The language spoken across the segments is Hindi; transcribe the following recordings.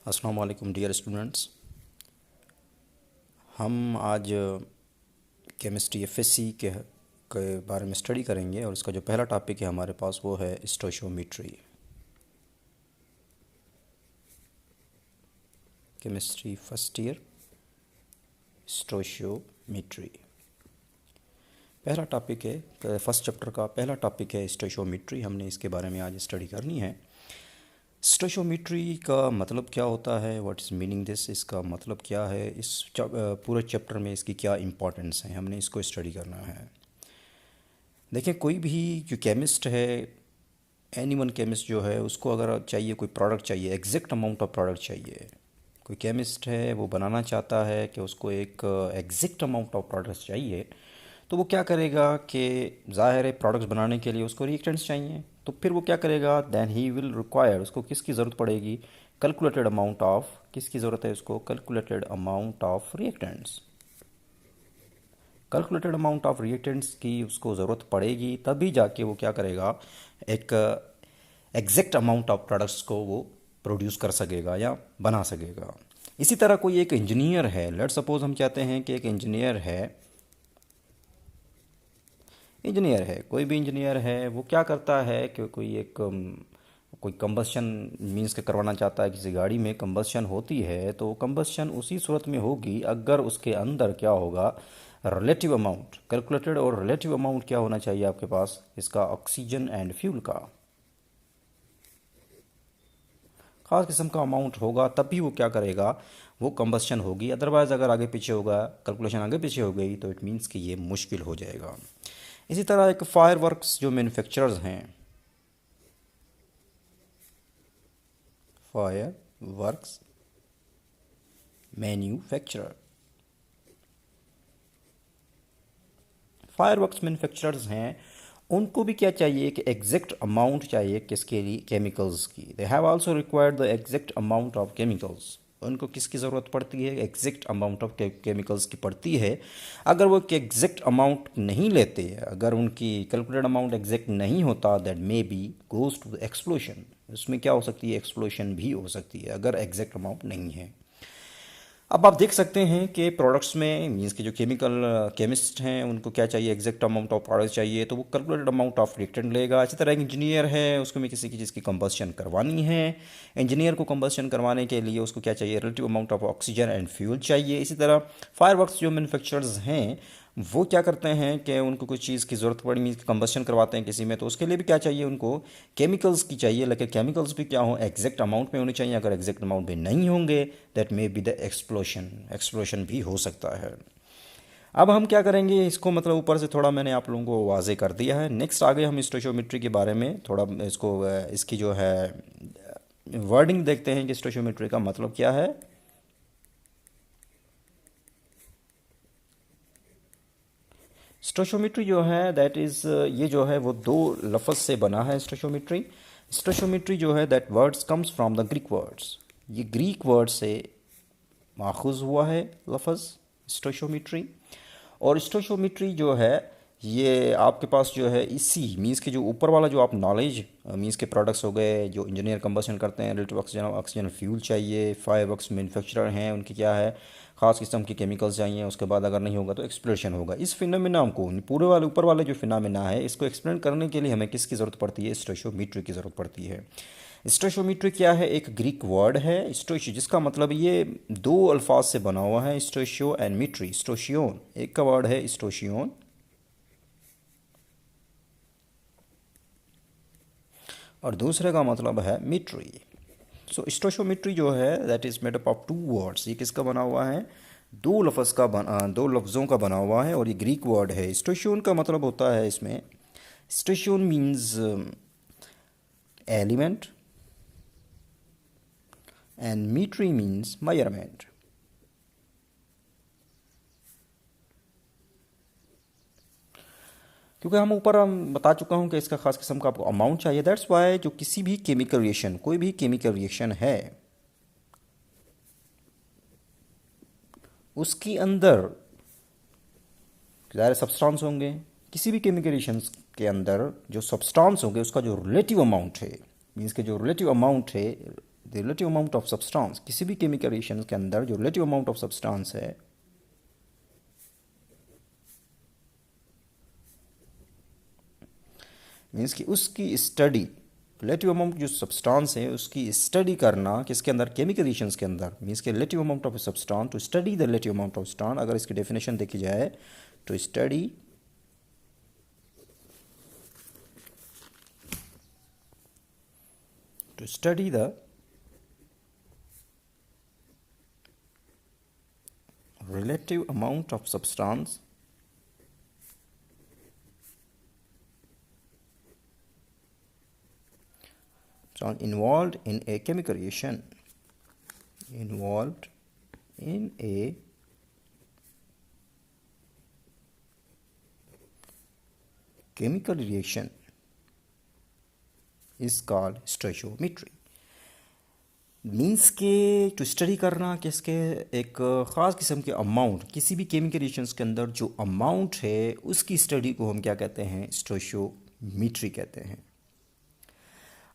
अस्सलाम वालेकुम डियर स्टूडेंट्स। हम आज केमिस्ट्री एफएससी के बारे में स्टडी करेंगे और इसका जो पहला टॉपिक है हमारे पास वो है stoichiometry. Chemistry first year, stoichiometry पहला टॉपिक है। फर्स्ट चैप्टर का पहला टॉपिक है स्टोइशियोमेट्री। हमने इसके बारे में आज स्टडी करनी है। स्टोइशियोमेट्री का मतलब क्या होता है, व्हाट इज़ मीनिंग दिस, इसका मतलब क्या है, इस पूरे चैप्टर में इसकी क्या इंपॉर्टेंस है, हमने इसको स्टडी करना है। देखें, कोई भी जो केमिस्ट है, एनी वन केमिस्ट जो है, उसको अगर चाहिए कोई प्रोडक्ट चाहिए, एग्जैक्ट अमाउंट ऑफ प्रोडक्ट चाहिए। कोई केमिस्ट है वो बनाना चाहता है कि उसको एक एग्जैक्ट अमाउंट ऑफ प्रोडक्ट्स चाहिए, तो वो क्या करेगा कि ज़ाहिर है प्रोडक्ट्स बनाने के लिए उसको रिएक्टेंट्स चाहिए, तो फिर वो क्या करेगा, देन ही विल रिक्वायर, उसको किसकी ज़रूरत पड़ेगी, कैलकुलेटेड अमाउंट ऑफ, किसकी ज़रूरत है उसको, calculated amount of reactants. Calculated amount of reactants की उसको ज़रूरत पड़ेगी, तभी जाके वो क्या करेगा, एक एग्जैक्ट अमाउंट ऑफ प्रोडक्ट्स को वो प्रोड्यूस कर सकेगा या बना सकेगा। इसी तरह कोई एक इंजीनियर है, लेट्स सपोज हम चाहते हैं कि एक इंजीनियर है, कोई भी इंजीनियर है, वो क्या करता है कि कोई कंबस्शन मींस के करवाना चाहता है, किसी गाड़ी में कंबस्शन होती है, तो कंबस्शन उसी सूरत में होगी अगर उसके अंदर क्या होगा, रिलेटिव अमाउंट, कैलकुलेटेड और रिलेटिव अमाउंट क्या होना चाहिए आपके पास, इसका ऑक्सीजन एंड फ्यूल का ख़ास किस्म का अमाउंट होगा, तभी वो क्या करेगा, वो कंबस्शन होगी। अदरवाइज़ अगर आगे पीछे होगा, कैलकुलेशन आगे पीछे हो गई, तो इट मीन्स कि ये मुश्किल हो जाएगा। इसी तरह एक फायर वर्क्स जो मैन्युफैक्चरर्स हैं, fire works manufacturer, fire works manufacturers हैं, उनको भी क्या चाहिए कि एग्जैक्ट अमाउंट चाहिए, किसके लिए, केमिकल्स की। They have also required the exact amount of chemicals. उनको किसकी ज़रूरत पड़ती है, एग्जैक्ट अमाउंट ऑफ केमिकल्स की पड़ती है। अगर वो एग्जैक्ट अमाउंट नहीं लेते, अगर उनकी कैलकुलेटेड अमाउंट एग्जैक्ट नहीं होता, that may be goes to the explosion. उसमें क्या हो सकती है, एक्सप्लोशन भी हो सकती है अगर एग्जैक्ट अमाउंट नहीं है। अब आप देख सकते हैं कि प्रोडक्ट्स में मींस के जो केमिस्ट हैं, उनको क्या चाहिए, एग्जैक्ट अमाउंट ऑफ प्रोडक्ट चाहिए, तो वो कैलकुलेटेड अमाउंट ऑफ रिएक्टेंट लेगा। इसी तरह एक इंजीनियर है, उसको में किसी की चीज़ की कंबस्शन करवानी है, इंजीनियर को कंबस्शन करवाने के लिए उसको क्या चाहिए, relative amount of oxygen and fuel चाहिए। इसी तरह फायर वर्क्स जो मैन्युफैक्चरर्स हैं, वो क्या करते हैं कि उनको कुछ चीज़ की ज़रूरत पड़ी, मीन्स कंबस्शन करवाते हैं किसी में, तो उसके लिए भी क्या चाहिए, उनको केमिकल्स की चाहिए। लेकिन केमिकल्स भी क्या हो, एग्जैक्ट अमाउंट में होने चाहिए। अगर एग्जैक्ट अमाउंट में नहीं होंगे, that may be the explosion भी हो सकता है। अब हम क्या करेंगे, इसको मतलब ऊपर से थोड़ा मैंने आप लोगों को वाजे कर दिया है। नेक्स्ट आगे हम स्टोइशियोमेट्री के बारे में थोड़ा इसको इसकी जो है वर्डिंग देखते हैं कि स्टोइशियोमेट्री का मतलब क्या है। स्टोइशियोमेट्री जो है दैट इज़, ये जो है वो दो लफ्ज़ से बना है। स्टोइशियोमेट्री जो है that words comes from the Greek words, ये ग्रीक वर्ड से माखूज हुआ है लफ्ज़ स्टोइशियोमेट्री। और स्टोइशियोमेट्री जो है ये आपके पास जो है इसी मीन्स के जो ऊपर वाला जो आप नॉलेज मीन्स के प्रोडक्ट्स हो गए, जो इंजीनियर कंबशन करते हैं, रिलेटिव ऑक्सीजन फ्यूल चाहिए, फायर वर्क्स मैन्युफैक्चरर हैं, उनकी क्या है, ख़ास किस्म के केमिकल्स चाहिए। उसके बाद अगर नहीं होगा तो एक्सप्लोरेशन होगा। इस फिनोमेना को, पूरे वाले ऊपर वाले जो फिनोमेना है, इसको एक्सप्लेन करने के लिए हमें किसकी ज़रूरत पड़ती है, स्टोइशियोमेट्री की ज़रूरत पड़ती है। स्टोइशियोमेट्री क्या है, एक ग्रीक वर्ड है स्टोइशियो, जिसका मतलब ये दो अल्फाज से बना हुआ है, स्टोइशियो एंड मिट्री। स्टोशियोन एक का वर्ड है स्टोशियोन, और दूसरे का मतलब है मिट्री। सो स्टोशियोमेट्री जो है that is made up of two words. ये किसका बना हुआ है, दो लफ्ज़ों का बना हुआ है, और ये ग्रीक वर्ड है। स्टोशियोन का मतलब होता है इसमें, stoicheion means element and metry means measurement. क्योंकि हम बता चुका हूँ कि इसका खास किस्म का आपको अमाउंट चाहिए, दैट्स वाई जो किसी भी केमिकल रिएक्शन, कोई भी केमिकल रिएक्शन है, उसके अंदर ज़ाहिर सब्सटेंस होंगे। किसी भी केमिकल रिएक्शंस के अंदर जो सब्सटेंस होंगे, उसका जो रिलेटिव अमाउंट है, मीन्स के जो रिलेटिव अमाउंट है, the relative amount of substance, किसी भी केमिकल रिएक्शन के अंदर जो रिलेटिव अमाउंट ऑफ सब्सटेंस है मीन्स कि उसकी स्टडी, रिलेटिव अमाउंट जो सब्सटेंस है उसकी स्टडी करना किसके अंदर, केमिकल रिएक्शंस के अंदर, मीन्स के relative amount of substance to study the relative amount of substance. अगर इसकी डेफिनेशन देखी जाए तो study the relative amount of substance involved in a chemical reaction, involved in a chemical reaction is called stoichiometry। Means के टू स्टडी करना किसके, एक ख़ास किस्म के अमाउंट, किसी भी केमिकल रिएक्शंस के अंदर जो अमाउंट है उसकी स्टडी को हम क्या कहते हैं, स्टोइशियोमेट्री कहते हैं।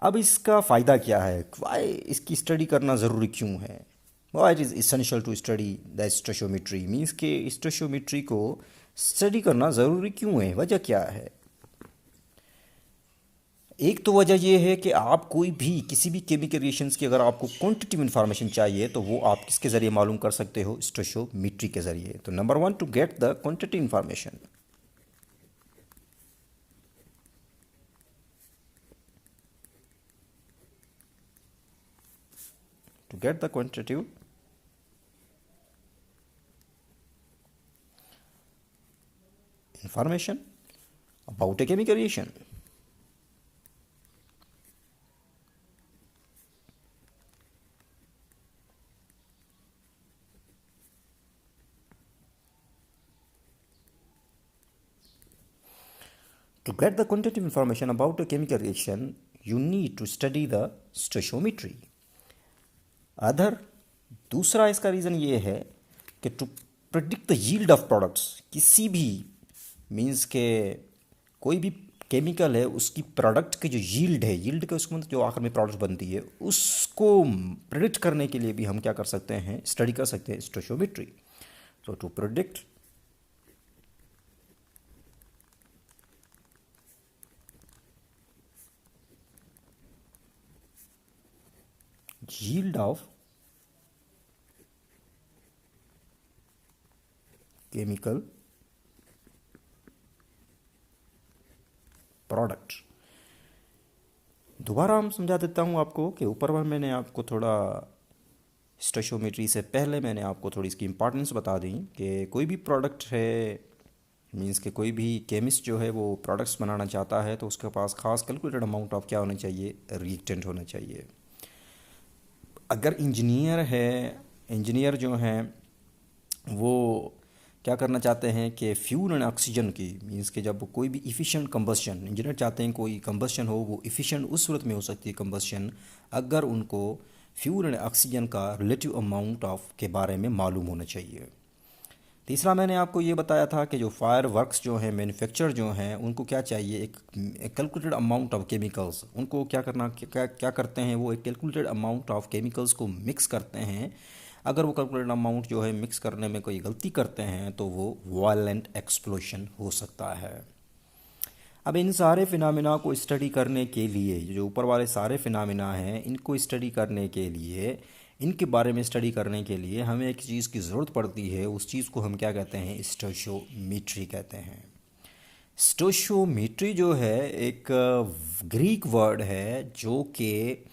अब इसका फ़ायदा क्या है, वाई इसकी स्टडी करना ज़रूरी क्यों है, why it is essential to study the stoichiometry, means के स्टोइशियोमेट्री को स्टडी करना ज़रूरी क्यों है, वजह क्या है। एक तो वजह यह है कि आप कोई भी किसी भी केमिकल रिएक्शंस की अगर आपको क्वांटिटिव इन्फॉर्मेशन चाहिए तो वो आप किसके ज़रिए मालूम कर सकते हो, स्टोइशियोमेट्री के ज़रिए। तो number 1 to get the quantity information, to get the quantitative information about a chemical reaction, to get the quantitative information about a chemical reaction you need to study the stoichiometry। Other दूसरा इसका रीज़न ये है कि to predict the yield of products, किसी भी मीन्स के कोई भी केमिकल है उसकी प्रोडक्ट की जो यील्ड है, यील्ड का उसको मतलब जो आखिर में प्रोडक्ट बनती है, उसको प्रिडिक्ट करने के लिए भी हम क्या कर सकते हैं, स्टडी कर सकते हैं स्टोइशियोमेट्री। तो to predict yield of chemical product. दोबारा हम समझा देता हूँ आपको कि ऊपर में मैंने आपको थोड़ा स्टोइशियोमेट्री से पहले मैंने आपको थोड़ी इसकी इंपॉर्टेंस बता दी कि कोई भी प्रोडक्ट है, मीन्स कि कोई भी केमिस्ट जो है वो प्रोडक्ट्स बनाना चाहता है तो उसके पास खास कैलकुलेटेड अमाउंट ऑफ क्या होना चाहिए, रिएक्टेंट होना चाहिए। अगर इंजीनियर है, इंजीनियर जो हैं वो क्या करना चाहते हैं कि फ्यूल एंड ऑक्सीजन की, मीन्स कि जब कोई भी इफ़िशिएंट कंबस्शन, इंजीनियर चाहते हैं कोई कंबस्शन हो वो इफ़िशिएंट उस सूरत में हो सकती है कंबस्शन अगर उनको फ्यूल एंड ऑक्सीजन का रिलेटिव अमाउंट ऑफ के बारे में मालूम होना चाहिए। तीसरा मैंने आपको ये बताया था कि जो फायर वर्क्स जो हैं, मैन्युफैक्चर जो हैं, उनको क्या चाहिए, एक कैलकुलेटेड अमाउंट ऑफ केमिकल्स, उनको क्या करना, क्या करते हैं, वो एक कैलकुलेटेड अमाउंट ऑफ केमिकल्स को मिक्स करते हैं। अगर वो कैलकुलेटेड अमाउंट जो है मिक्स करने में कोई गलती करते हैं तो वो वायलेंट एक्सप्लोशन हो सकता है। अब इन सारे फिनोमेना को स्टडी करने के लिए, जो ऊपर वाले सारे फिनोमेना हैं, इनको स्टडी करने के लिए, इनके बारे में स्टडी करने के लिए हमें एक चीज़ की ज़रूरत पड़ती है, उस चीज़ को हम क्या कहते हैं, स्टोइशियोमेट्री कहते हैं। स्टोइशियोमेट्री जो है एक ग्रीक वर्ड है जो कि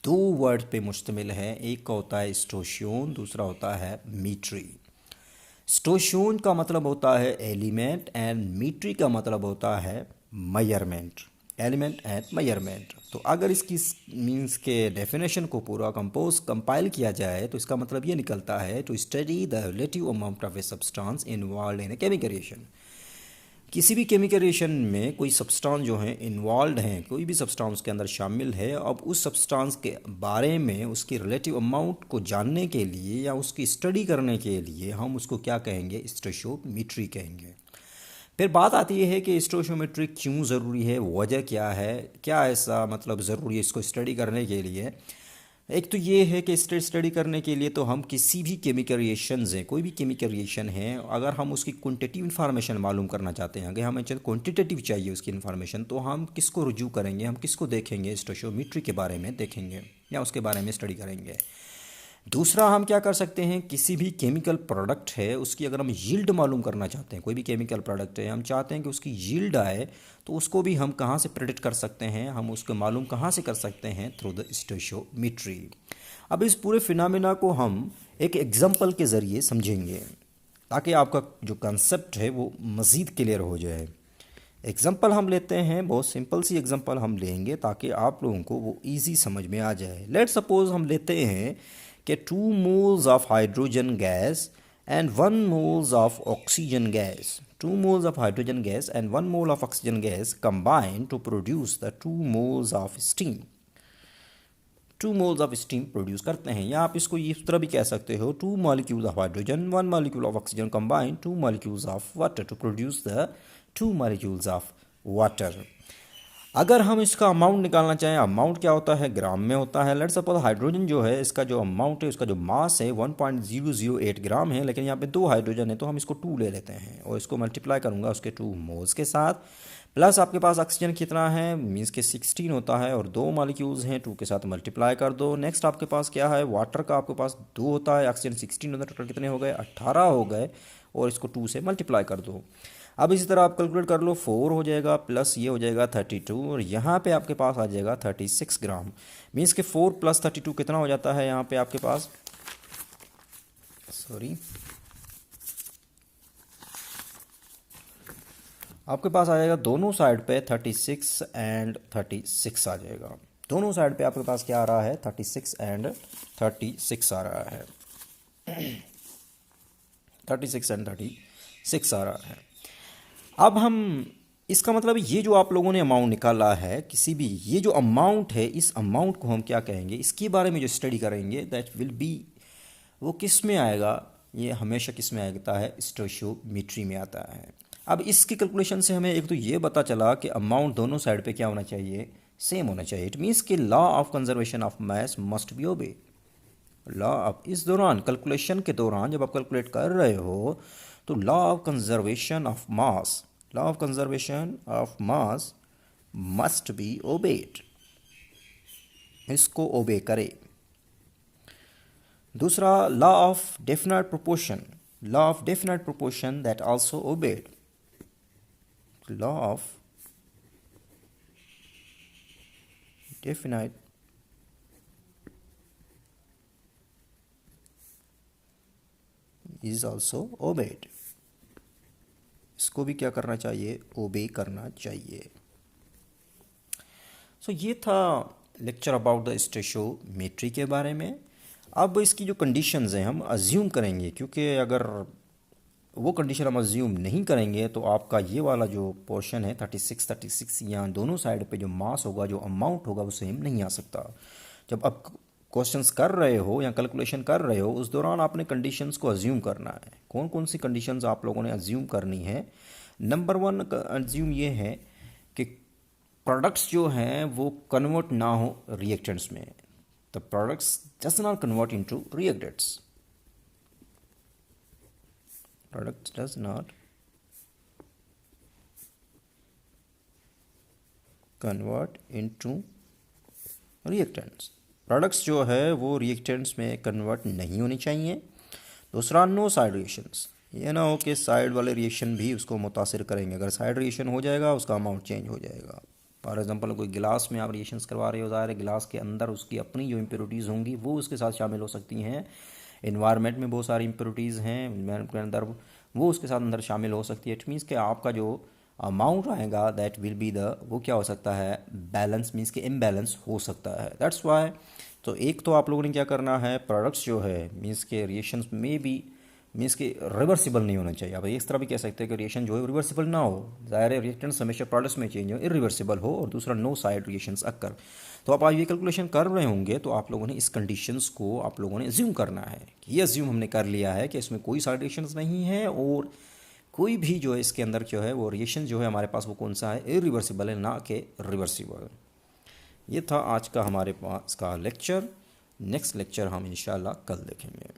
2 वर्ड पे मुश्तमिल है, एक का होता है स्टोशियोन, दूसरा होता है मीट्री। स्टोशियोन का मतलब होता है एलिमेंट एंड मीट्री का मतलब होता है मेजरमेंट, एलिमेंट एंड मेजरमेंट। तो अगर इसकी मीन्स के डेफिनेशन को पूरा कंपाइल किया जाए तो इसका मतलब ये निकलता है to study the relative amount of a substance involve in a chemical reaction. किसी भी केमिकल रिएक्शन में कोई सब्सटेंस जो है इन्वॉल्व हैं, कोई भी सब्सटेंस के अंदर शामिल है, अब उस सब्सटेंस के बारे में उसकी रिलेटिव अमाउंट को जानने के लिए या उसकी स्टडी करने के लिए हम उसको क्या कहेंगे, स्टोइशियोमेट्री कहेंगे। फिर बात आती है कि स्टोइशियोमेट्री क्यों ज़रूरी है, वजह क्या है, क्या ऐसा मतलब ज़रूरी है इसको स्टडी करने के लिए। एक तो ये है कि स्टडी करने के लिए तो हम किसी भी केमिकल रिएक्शंस हैं, कोई भी केमिकल रिएक्शन है, अगर हम उसकी क्वांटिटेटिव इन्फॉर्मेशन मालूम करना चाहते हैं, अगर हमें क्वांटिटेटिव चाहिए उसकी इन्फॉर्मेशन, तो हम किसको रुजू करेंगे, हम किसको देखेंगे, स्टोइचियोमेट्री के बारे में देखेंगे या उसके बारे में स्टडी करेंगे। दूसरा हम क्या कर सकते हैं, किसी भी केमिकल प्रोडक्ट है उसकी अगर हम यील्ड मालूम करना चाहते हैं, कोई भी केमिकल प्रोडक्ट है हम चाहते हैं कि उसकी यील्ड आए, तो उसको भी हम कहाँ से प्रेडिक्ट कर सकते हैं, हम उसको मालूम कहाँ से कर सकते हैं, थ्रू द स्टोइचियोमेट्री। अब इस पूरे फिनोमेना को हम एक एग्जांपल के ज़रिए समझेंगे ताकि आपका जो कंसेप्ट है वो मज़ीद क्लियर हो जाए। एग्जांपल हम लेते हैं, बहुत सिंपल सी एग्जांपल हम लेंगे ताकि आप लोगों को वो इजी समझ में आ जाए। लेट्स सपोज हम लेते हैं कि 2 moles of hydrogen gas and 1 moles of oxygen gas, 2 moles of hydrogen gas and 1 mole of oxygen gas combine to produce the 2 moles of steam। 2 moles of steam produce करते हैं, या आप इसको इस तरह भी कह सकते हो 2 molecules of hydrogen 1 molecule of oxygen combine 2 molecules of water to produce the 2 molecules of water। अगर हम इसका अमाउंट निकालना चाहें, अमाउंट क्या होता है, ग्राम में होता है। लेट्स सपोज हाइड्रोजन जो है इसका जो अमाउंट है, उसका जो मास है 1.008 ग्राम है, लेकिन यहाँ पे 2 हाइड्रोजन है तो हम इसको 2 ले लेते हैं और इसको मल्टीप्लाई करूँगा उसके 2 मोल्स के साथ। प्लस आपके पास ऑक्सीजन कितना है, मीन्स के 16 होता है और 2 मॉलिक्यूल्स हैं, 2 के साथ मल्टीप्लाई कर दो। नेक्स्ट आपके पास क्या है, वाटर का आपके पास 2 होता है, ऑक्सीजन 16 होता है, टोटल कितने हो गए, 18 हो गए और इसको 2 से मल्टीप्लाई कर दो। अब इसी तरह आप कैलकुलेट कर लो, 4 हो जाएगा प्लस ये हो जाएगा 32 और यहाँ पे आपके पास आ जाएगा 36 ग्राम। मीन्स के 4 + 32 कितना हो जाता है यहाँ पे आपके पास, सॉरी, आपके पास आ जाएगा दोनों साइड पे 36 एंड 36 आ जाएगा। दोनों साइड पे आपके पास क्या आ रहा है, 36 एंड 36 आ रहा है, 36 एंड 36 आ रहा है। अब हम इसका मतलब ये जो आप लोगों ने अमाउंट निकाला है किसी भी, ये जो अमाउंट है इस अमाउंट को हम क्या कहेंगे, इसके बारे में जो स्टडी करेंगे दैट विल बी, वो किस में आएगा, ये हमेशा किस में आता है, स्टोइचियोमेट्री में आता है। अब इसकी कैलकुलेशन से हमें एक तो ये पता चला कि अमाउंट दोनों साइड पे क्या होना चाहिए, सेम होना चाहिए। इट मीन्स कि law of conservation of mass must be obey. Law of, इस दौरान कैलकुलेशन के दौरान जब आप कैलकुलेट कर रहे हो तो law of conservation of mass, law of conservation of mass must be obeyed, इसको ओबे करे। दूसरा law of definite proportion, law of definite proportion that also obeyed, law of definite is also obeyed, इसको भी क्या करना चाहिए, ओबे करना चाहिए। सो ये था लेक्चर अबाउट द स्टोइचियोमेट्री के बारे में। अब इसकी जो कंडीशंस हैं हम अज्यूम करेंगे, क्योंकि अगर वो कंडीशन हम अज्यूम नहीं करेंगे तो आपका ये वाला जो पोर्शन है 36 यहाँ दोनों साइड पे जो मास होगा, जो अमाउंट होगा वो सेम नहीं आ सकता। जब आप क्वेश्चंस कर रहे हो या कैलकुलेशन कर रहे हो उस दौरान आपने कंडीशंस को अज्यूम करना है। कौन कौन सी कंडीशंस आप लोगों ने अज्यूम करनी है, नंबर 1 अज्यूम ये है कि प्रोडक्ट्स जो हैं वो कन्वर्ट ना हो रिएक्टेंट्स में, the products does not convert into reactants, products does not convert into reactants, products जो है वो रिएक्टेंट्स में कन्वर्ट नहीं होनी चाहिए। दूसरा नो साइड रिएक्शंस, ये ना हो कि साइड वाले रिएक्शन भी उसको मुतासिर करेंगे, अगर साइड रिएक्शन हो जाएगा उसका अमाउंट चेंज हो जाएगा। फॉर एग्जांपल कोई गिलास में आप रिएक्शंस करवा रहे हो, ज़ाहिर है गिलास के अंदर उसकी अपनी जो इम्प्योरिटीज़ होंगी वो उसके साथ शामिल हो सकती हैं, इन्वायरमेंट में बहुत सारी इम्प्योरिटीज़ हैं इन्वायरमेंट के अंदर, वो उसके साथ अंदर शामिल हो सकती है। इट मीन्स कि आपका जो अमाउंट आएगा दैट विल बी द, वो क्या हो सकता है, बैलेंस, मीन्स कि इम्बैलेंस हो सकता है। दैट्स वाई तो एक तो आप लोगों ने क्या करना है, प्रोडक्ट्स जो है मीन्स के रिएक्शंस में भी मीन्स कि रिवर्सिबल नहीं होना चाहिए। अब इस तरह भी कह सकते हैं कि रिएक्शन जो है रिवर्सिबल ना हो, ज़ाहिर है रिएक्टेंट्स हमेशा प्रोडक्ट्स में चेंज हो, इरिवर्सिबल हो, और दूसरा नो साइड रिएक्शंस अक्कर। तो आप आज ये कैलकुलेशन कर रहे होंगे तो आप लोगों ने इस कंडीशंस को आप लोगों ने अज्यूम करना है कि ये अज्यूम हमने कर लिया है कि इसमें कोई साइड रिएक्शंस नहीं है और कोई भी जो है इसके अंदर जो है वो रिएक्शन जो है हमारे पास वो कौन सा है, इरिवर्सिबल है, ना कि रिवर्सिबल। ये था आज का हमारे पास का लेक्चर। नेक्स्ट लेक्चर हम इंशाल्लाह कल देखेंगे।